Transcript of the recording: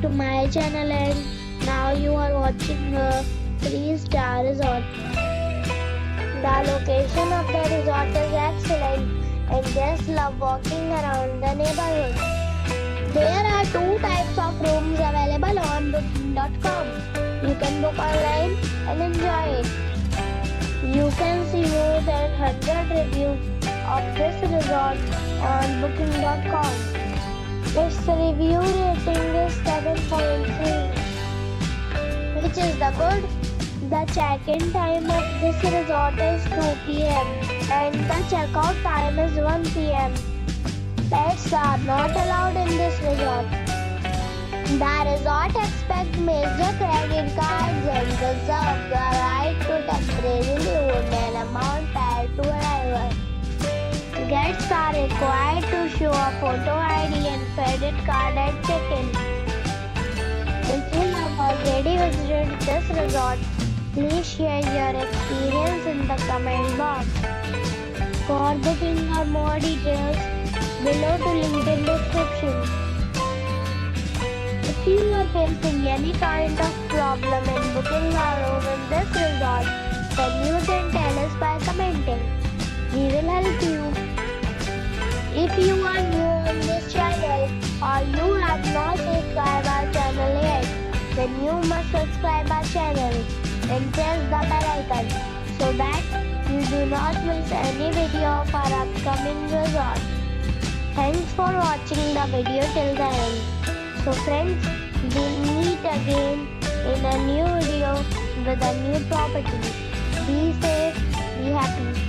to my channel, and now you are watching a 3-star resort. The location of the resort is excellent and guests love walking around the neighborhood. There are 2 types of rooms available on booking.com. You can book online and enjoy it. You can see more than 100 reviews of this resort on booking.com. Its review rating is 7.3, which is the good. The check-in time of this resort is 2 p.m. and the check-out time is 1 p.m. Pets are not allowed in this resort. The resort accepts major credit cards and reserves the right to temporarily hold an amount prior to arrival. Guests are required to show a photo ID and credit card at check-in. If you have already visited this resort, please share your experience in the comment box. For booking or more details, below to link in description. If you are facing any kind of problem in booking a room in this resort, then you can tell us by commenting. We will help you. If you are new on this channel or you have not subscribed our channel yet, then you must subscribe our channel and press the bell icon so that you do not miss any video of our upcoming resort. Thanks for watching the video till the end. So friends, we'll meet again in a new video with a new property. Be safe, be happy.